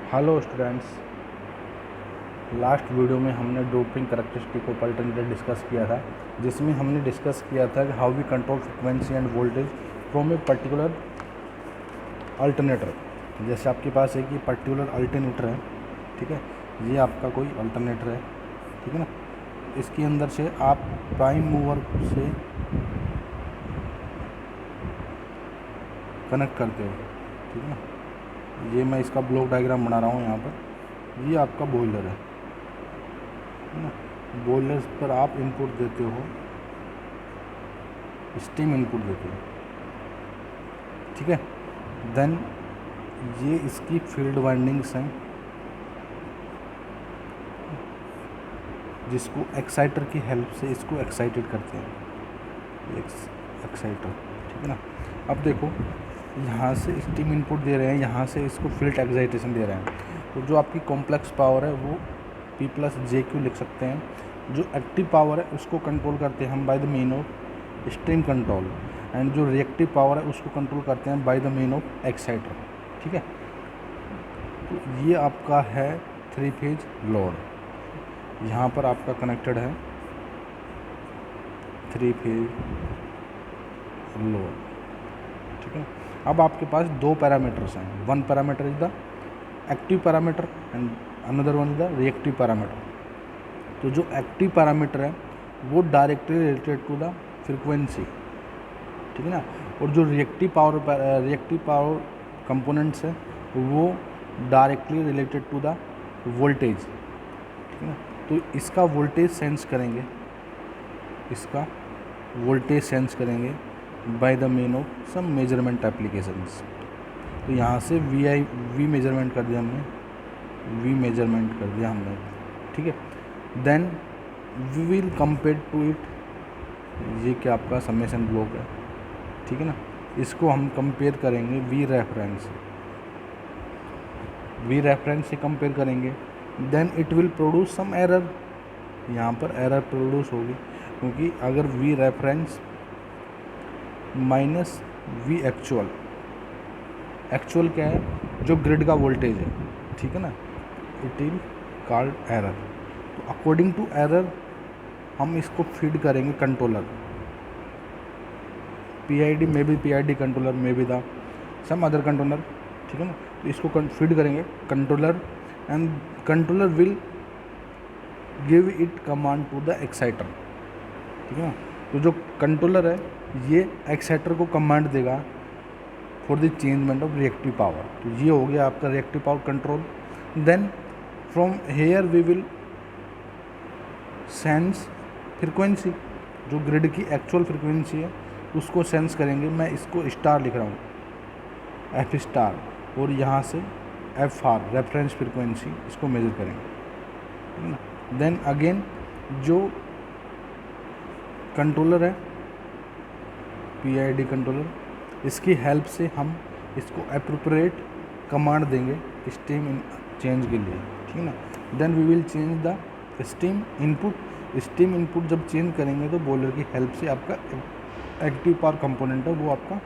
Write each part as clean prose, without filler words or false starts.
Hello students, last video में हमने drooping characteristic of alternator discuss किया था, जिसमें हमने डिस्कस किया था कि how we control frequency and voltage from a particular alternator. जैसे आपके पास एक ये पर्टिकुलर अल्टरनेटर है, ठीक है, ये आपका कोई अल्टरनेटर है, ठीक है ना। इसके अंदर से आप प्राइम मूवर से कनेक्ट करते हो, ठीक है ना। ये मैं इसका ब्लॉक डायग्राम बना रहा हूँ यहाँ पर। ये आपका बॉयलर है ना। बॉयलर पर आप इनपुट देते हो, स्टीम इनपुट देते हो, ठीक है। देन ये इसकी फील्ड वाइंडिंग्स हैं, जिसको एक्साइटर की हेल्प से इसको एक्साइटेड करते हैं, एक्साइटर, ठीक है ना। अब देखो, यहाँ से स्टीम इनपुट दे रहे हैं, यहाँ से इसको फील्ड एक्साइटेशन दे रहे हैं, तो जो आपकी कॉम्प्लेक्स पावर है वो P+jQ लिख सकते हैं। जो एक्टिव पावर है उसको कंट्रोल करते हैं हम bye the mean of steam control, and जो रिएक्टिव पावर है उसको कंट्रोल करते हैं bye the mean of exciter, ठीक है। तो ये आपका है 3 फेज लोड, यहाँ पर आपका कनेक्टेड है 3 फेज लोड, ठीक है। अब आपके पास दो पैरामीटर्स हैं, one parameter is the active parameter and another one is the reactive parameter. तो जो एक्टिव पैरामीटर है वो directly related to the frequency, ठीक है ना, और जो रिएक्टिव पावर कंपोनेंट्स है वो directly related to the voltage, ठीक है ना। तो इसका वोल्टेज सेंस करेंगे, इसका वोल्टेज सेंस करेंगे by the mean of some measurement applications. तो यहाँ से वी मेजरमेंट कर दिया हमने, ठीक है। Then we will compare to it, ये क्या आपका समेशन ब्लॉक है, ठीक है ना। इसको हम कंपेयर करेंगे वी रेफरेंस से कंपेयर करेंगे। Then it will produce some error, यहाँ पर एरर प्रोड्यूस होगी, क्योंकि अगर V reference minus V actual क्या है, जो ग्रिड का वोल्टेज है, ठीक है ना, इट इज कॉल्ड एरर। तो अकॉर्डिंग टू एरर हम इसको फीड करेंगे controller, PID controller, may be the some other controller, ठीक है ना। तो इसको फीड करेंगे controller, and controller will give it command to the exciter, ठीक है ना। तो जो कंट्रोलर है ये एक्साइटर को कमांड देगा for the changement of reactive power. तो ये हो गया आपका reactive power control. Then from here we will sense frequency, जो ग्रिड की एक्चुअल फ्रीक्वेंसी है उसको सेंस करेंगे। मैं इसको स्टार लिख रहा हूँ, F स्टार, और यहाँ से FR रेफरेंस फ्रीक्वेंसी, इसको मेजर करेंगे, ठीक है ना। देन अगेन जो कंट्रोलर है PID कंट्रोलर, इसकी हेल्प से हम इसको एप्रोप्रिएट कमांड देंगे स्टीम चेंज के लिए, ठीक है ना। Then we will change the steam input जब चेंज करेंगे तो बॉयलर की हेल्प से आपका एक्टिव पावर कंपोनेंट है वो आपका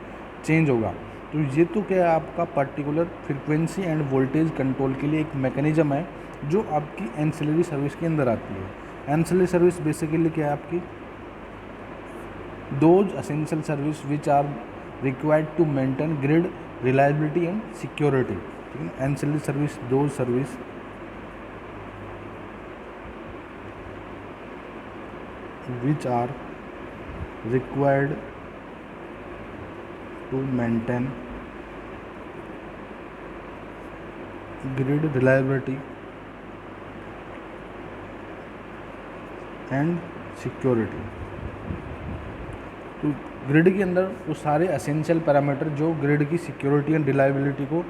चेंज होगा। तो ये तो क्या है, आपका particular frequency end voltage control के लिए एक मैकेनिज्म है जो आपकी एंसिलरी सर्विस के अंदर आती है। एंसिलरी सर्विस बेसिकली क्या है आपकी, those essential service which are required to maintain grid reliability and security, ठीक है ना। Ancillary service those service which are required to maintain grid reliability and security। तो ग्रिड के अंदर वो सारे एसेंशियल पैरामीटर जो ग्रिड की सिक्योरिटी एंड रिलायबिलिटी को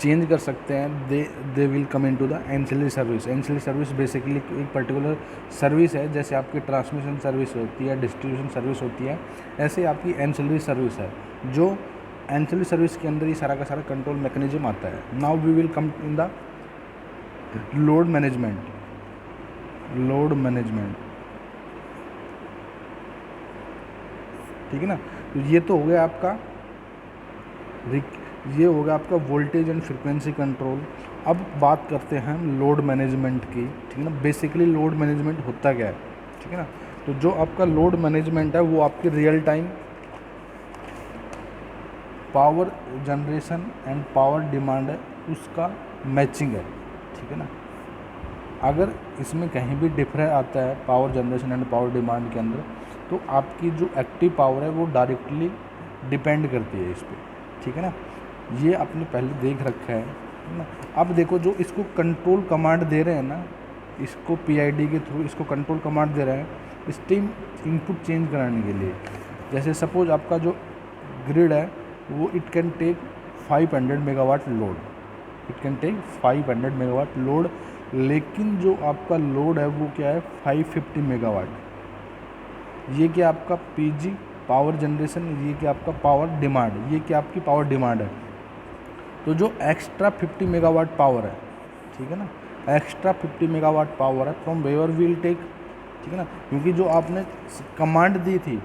चेंज कर सकते हैं, they will come in to the ancillary service. Ancillary service basically एक पर्टिकुलर सर्विस है, जैसे आपकी ट्रांसमिशन सर्विस होती है, डिस्ट्रीब्यूशन सर्विस होती है, ऐसे आपकी एंसिलरी सर्विस है। जो एंसिलरी सर्विस के अंदर ये सारा का सारा कंट्रोल मैकेनिज्म आता है। Now we will come in the load management, ठीक है ना। तो ये तो हो गया आपका ये होगा आपका वोल्टेज एंड फ्रिक्वेंसी कंट्रोल। अब बात करते हैं हम लोड मैनेजमेंट की, ठीक है ना। बेसिकली लोड मैनेजमेंट होता क्या है, ठीक है ना। तो जो आपका लोड मैनेजमेंट है वो आपकी real time power generation and power demand है, उसका मैचिंग है, ठीक है ना। अगर इसमें कहीं भी डिफरेंस आता है power generation and power demand के अंदर, तो आपकी जो एक्टिव पावर है वो डायरेक्टली डिपेंड करती है इस पर, ठीक है ना। ये आपने पहले देख रखा है ना। अब देखो जो इसको कंट्रोल कमांड दे रहे हैं ना, इसको पीआईडी के थ्रू इसको कंट्रोल कमांड दे रहे हैं स्टीम इनपुट चेंज कराने के लिए। जैसे सपोज आपका जो ग्रिड है वो it can take 500 megawatt load, it can take 500 megawatt load, लेकिन जो आपका लोड है वो क्या है 550 मेगावाट। ये क्या आपका पीजी पावर जनरेशन, ये क्या आपका पावर डिमांड, ये क्या आपकी पावर डिमांड है। तो जो एक्स्ट्रा 50 मेगावाट पावर है, ठीक है ना, एक्स्ट्रा 50 मेगावाट पावर है फ्रॉम वेयर विल टेक, ठीक है ना। क्योंकि जो आपने कमांड दी थी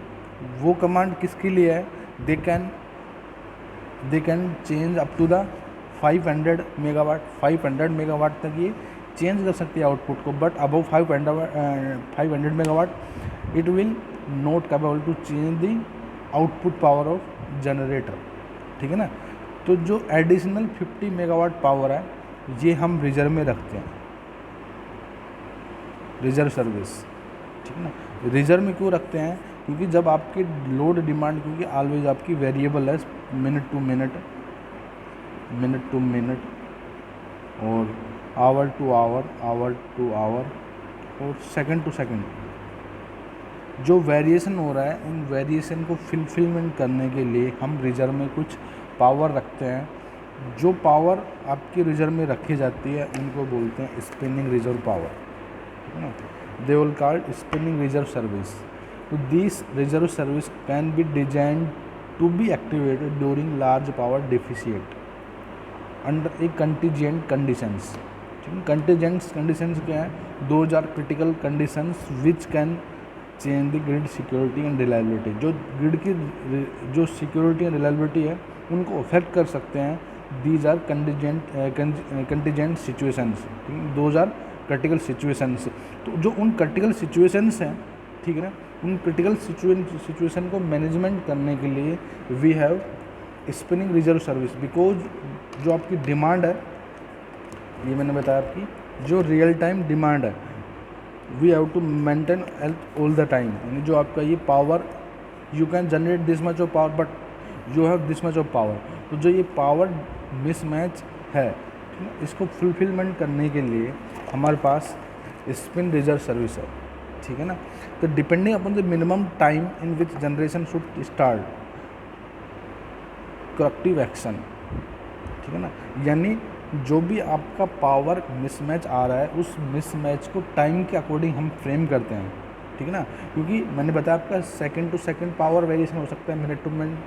वो कमांड किसके लिए है, they can change up to the 500 megawatt, 500 megawatt तक ये चेंज कर सकती है आउटपुट को, but above 500 megawatt it will not capable to change the output power of generator, ठीक है ना। तो जो एडिशनल 50 मेगावाट पावर है ये हम रिजर्व में रखते हैं, रिजर्व सर्विस, ठीक है ना। रिजर्व में क्यों रखते हैं, क्योंकि जब आपकी लोड डिमांड, क्योंकि ऑलवेज आपकी वेरिएबल है minute to minute, minute to minute और hour to hour, hour to hour और सेकंड टू सेकंड, जो वेरिएशन हो रहा है उन वेरिएशन को फिलफिलमेंट करने के लिए हम रिजर्व में कुछ पावर रखते हैं। जो पावर आपकी रिजर्व में रखी जाती है उनको बोलते हैं स्पिनिंग रिजर्व पावर, ठीक है ना। They will called spinning reserve service. तो this reserve service can be designed to be activated during large power deficit under a contingent conditions, ठीक है। कंटीजेंट कंडीशंस क्या है, 2000 critical conditions which can change the grid security and reliability. जो grid की जो security and reliability है उनको affect कर सकते हैं। These are contingent situations, 2000 critical situations. तो जो उन क्रिटिकल सिचुएशंस हैं, ठीक है ना, उन क्रिटिकल सिचुएशन को मैनेजमेंट करने के लिए we have spinning reserve service. Because जो आपकी डिमांड है, ये मैंने बताया आपकी जो रियल टाइम डिमांड है, we have to maintain all the time. यानी जो आपका ये power, you can generate this much of power but you have this much of power. तो जो ये पावर मिसमैच है, इसको फुलफिलमेंट करने के लिए हमारे पास स्पिन रिजर्व सर्विस है, ठीक है ना। तो depending upon the minimum time in which generation should start corrective action, ठीक है ना। यानी जो भी आपका पावर मिसमैच आ रहा है उस मिसमैच को टाइम के अकॉर्डिंग हम फ्रेम करते हैं, ठीक है ना। क्योंकि मैंने बताया आपका second to second power variation हो सकता है, minute to minute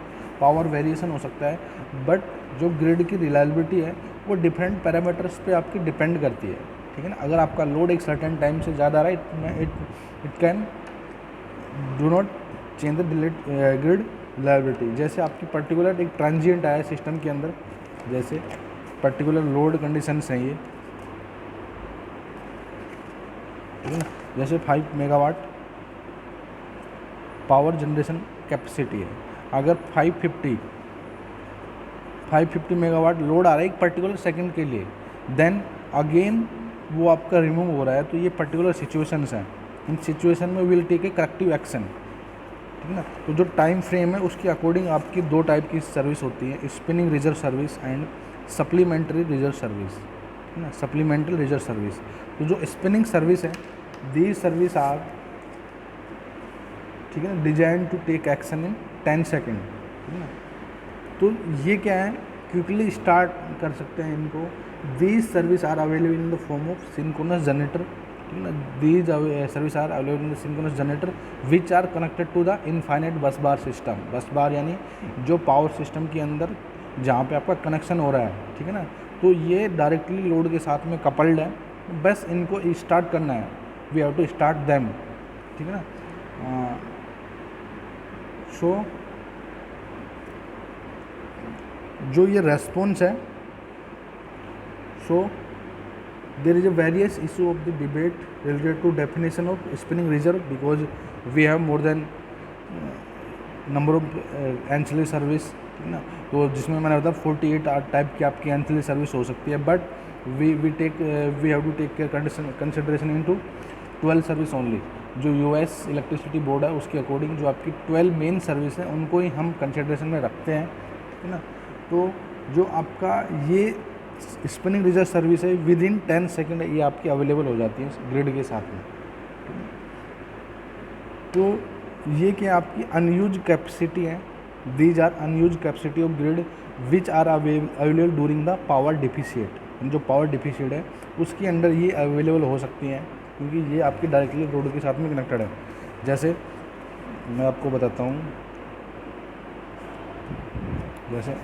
power variation हो सकता है, बट जो ग्रिड की रिलायबिलिटी है वो डिफरेंट पैरामीटर्स पे आपकी डिपेंड करती है, ठीक है ना। अगर आपका लोड एक सर्टेन टाइम से ज़्यादा आ रहा है, it can do not change the grid reliability. जैसे आपकी पर्टिकुलर एक ट्रांजिएंट आया सिस्टम के अंदर, जैसे पर्टिकुलर लोड कंडीशंस हैं ये, ठीक है ना। जैसे 5 मेगावाट पावर जनरेशन कैपेसिटी है, अगर 550 मेगावाट लोड आ रहा है एक पर्टिकुलर सेकंड के लिए, देन अगेन वो आपका रिमूव हो रहा है। तो ये पर्टिकुलर सिचुएशंस हैं, इन सिचुएशन में will take a corrective action, ठीक है ना। तो जो टाइम फ्रेम है उसके अकॉर्डिंग आपकी दो टाइप की सर्विस होती है, spinning reserve service and supplementary reserve service, है ना, सप्लीमेंट्री रिजर्व सर्विस। तो जो स्पिनिंग सर्विस है, दी सर्विस आर, ठीक है ना, designed to take action in 10 second, ठीक है ना। तो ये क्या है, क्विकली स्टार्ट कर सकते हैं इनको। These service are available in the form of synchronous generator, ठीक है ना। These service are available in the synchronous generator which are connected to the infinite bus bar system. बस बार यानी जो पावर सिस्टम के अंदर जहाँ पे आपका कनेक्शन हो रहा है, ठीक है ना। तो ये डायरेक्टली लोड के साथ में कपल्ड है, बस इनको स्टार्ट करना है, we have to start them, ठीक है ना। सो जो ये रेस्पॉन्स है, so there is a various issue of the debate related to definition of spinning reserve because we have more than number of ancillary service, ठीक है ना। तो जिसमें मैंने बताया 48 टाइप की आपकी एंसिलरी सर्विस हो सकती है, but we have to take care consideration in to 12 service only. जो यूएस इलेक्ट्रिसिटी बोर्ड है उसके अकॉर्डिंग जो आपकी 12 मेन सर्विस है उनको ही हम कंसिडरेशन में रखते हैं, ठीक है ना। तो जो आपका ये स्पिनिंग रिजर्व सर्विस है विद इन 10 सेकेंड ये आपकी अवेलेबल हो जाती है ग्रिड के साथ में। तो ये क्या आपकी अनयूज कैपेसिटी है, these are unused capacity of grid which are available during the power deficit. जो पावर डिफिशिएट है उसके अंडर ये अवेलेबल हो सकती हैं, क्योंकि ये आपकी डायरेक्टली रोड के साथ में कनेक्टेड है। जैसे मैं आपको बताता हूँ, जैसे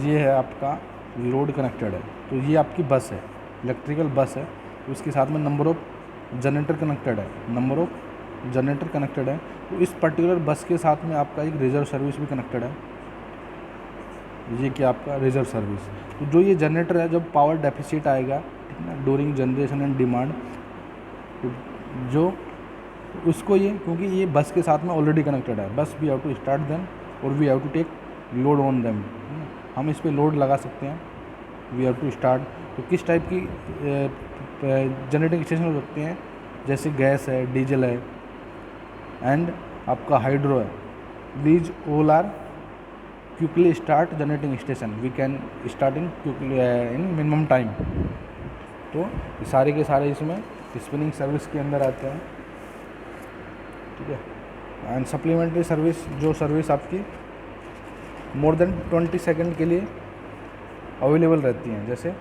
ये है आपका लोड कनेक्टेड है, तो ये आपकी बस है, इलेक्ट्रिकल बस है, उसके साथ में नंबर ऑफ जनरेटर कनेक्टेड है, तो इस पर्टिकुलर बस के साथ में आपका एक रिजर्व सर्विस भी कनेक्टेड है, ये क्या आपका रिजर्व सर्विस। तो जो ये जनरेटर है जब पावर डेफिसिट आएगा, ठीक है ना, ड्यूरिंग जनरेशन एंड डिमांड, तो जो उसको ये, क्योंकि ये बस के साथ में ऑलरेडी कनेक्टेड है, बस we have to start them और we have to take load on them, हम इस पर लोड लगा सकते हैं, वी हैव टू स्टार्ट। तो किस टाइप की जनरेटिंग स्टेशन हो सकते हैं, जैसे गैस है, डीजल है एंड आपका हाइड्रो है, these all are quickly start generating station, we can starting quickly in minimum time. तो सारे के सारे इसमें स्पिनिंग सर्विस के अंदर आते हैं, ठीक है। एंड सप्लीमेंट्री सर्विस, जो सर्विस आपकी मोर देन 20 सेकेंड के लिए अवेलेबल रहती हैं, जैसे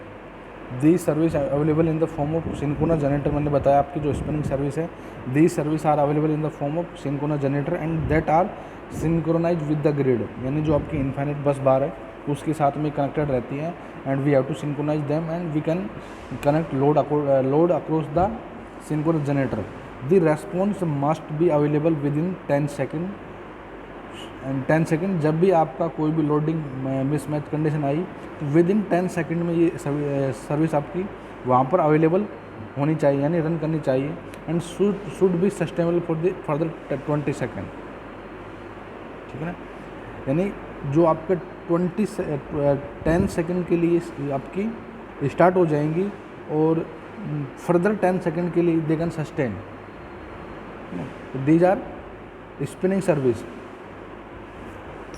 the service available in the form of synchronous generator. मैंने बताया आपकी जो स्पिनिंग सर्विस है, the service are available in the form of synchronous generator and that are synchronize with the grid, यानी जो आपकी इन्फाइनाइट बस बार है उसके साथ में कनेक्टेड रहती हैं and we have to synchronize them and we can connect load across the synchronous generator. The response must be available within 10 second and 10 second. जब भी आपका कोई भी लोडिंग मिसमैच कंडीशन आई तो विद इन 10 सेकेंड में ये service आपकी वहाँ पर अवेलेबल होनी चाहिए, यानी रन करनी चाहिए and should be sustainable for the further 20 second, ठीक है ना। यानी जो आपके 10 सेकेंड के लिए आपकी स्टार्ट हो जाएंगी और फर्दर 10 सेकेंड के लिए they can sustain. These are spinning service,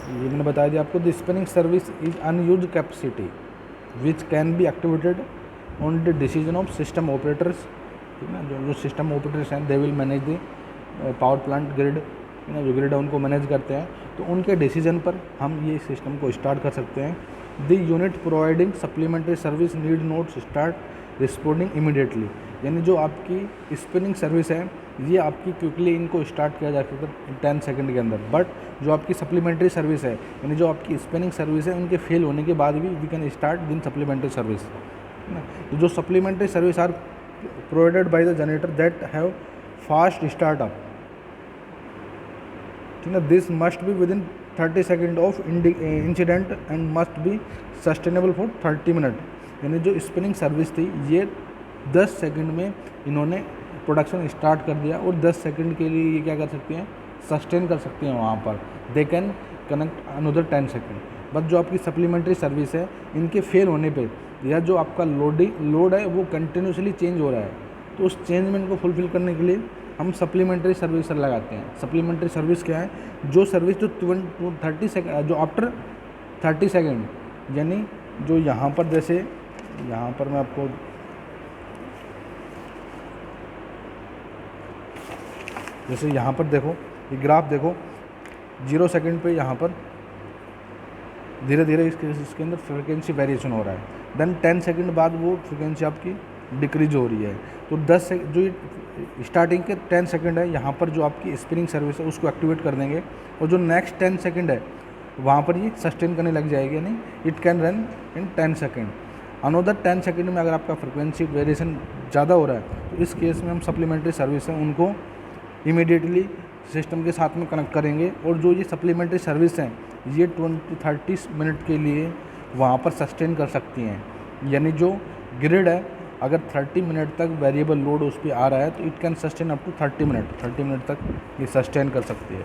ये मैंने बता दिया आपको। The spinning service is unused capacity which can be activated on the decision of system operators, ठीक है ना। जो सिस्टम ऑपरेटर्स हैं they will manage the power plant grid, ना जो ग्रिड है उनको मैनेज करते हैं, तो उनके डिसीजन पर हम ये सिस्टम को स्टार्ट कर सकते हैं। The unit providing supplementary service need not start responding immediately, यानी जो आपकी स्पिनिंग सर्विस है ये आपकी क्विकली इनको स्टार्ट किया जा सकता है 10 सेकंड के अंदर, बट जो आपकी सप्लीमेंट्री सर्विस है यानी जो आपकी स्पिनिंग सर्विस है उनके फेल होने के बाद भी वी कैन स्टार्ट दिन सप्लीमेंट्री सर्विस, है ना। तो जो supplementary service are provided by the generator that have fast startup, ठीक है। This must be within 30 second of incident and must be sustainable for 30 minute, यानी जो स्पिनिंग सर्विस थी ये 10 सेकंड में इन्होंने प्रोडक्शन स्टार्ट कर दिया और 10 सेकंड के लिए ये क्या कर सकते हैं, सस्टेन कर सकते हैं वहाँ पर, they can connect another 10 second. But जो आपकी सप्लीमेंट्री सर्विस है इनके फेल होने पे या जो आपका लोड है वो कंटिन्यूसली चेंज हो रहा है, तो उस चेंजमेंट को फुलफिल करने के लिए हम सप्लीमेंट्री सर्विस लगाते हैं। सप्लीमेंट्री सर्विस क्या है, जो सर्विस जो 30 सेकंड जो आफ्टर 30 सेकंड, यानी जो यहाँ पर जैसे यहाँ पर मैं आपको जैसे यहाँ पर देखो ये ग्राफ देखो 0 सेकंड पे यहाँ पर धीरे धीरे इसके अंदर फ्रिक्वेंसी वेरिएशन हो रहा है, देन 10 सेकंड बाद वो फ्रिक्वेंसी आपकी डिक्रीज हो रही है। तो 10 जो स्टार्टिंग के 10 सेकंड है यहाँ पर जो आपकी स्पिनिंग सर्विस है उसको एक्टिवेट कर देंगे और जो नेक्स्ट 10 सेकंड है वहाँ पर ये सस्टेन करने लग जाएगी, यानी it can run in 10 second. Another 10 second में अगर आपका फ्रिक्वेंसी वेरिएशन ज़्यादा हो रहा है तो इस केस में हम सप्लीमेंट्री सर्विस है उनको इमीडिएटली सिस्टम के साथ में कनेक्ट करेंगे और जो ये सप्लीमेंट्री सर्विस हैं ये 20-30 मिनट के लिए वहाँ पर सस्टेन कर सकती हैं। यानी जो ग्रिड है, अगर 30 मिनट तक वेरिएबल लोड उस पर आ रहा है तो it can sustain up to 30 minute तक ये सस्टेन कर सकती है।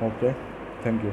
Okay, thank you.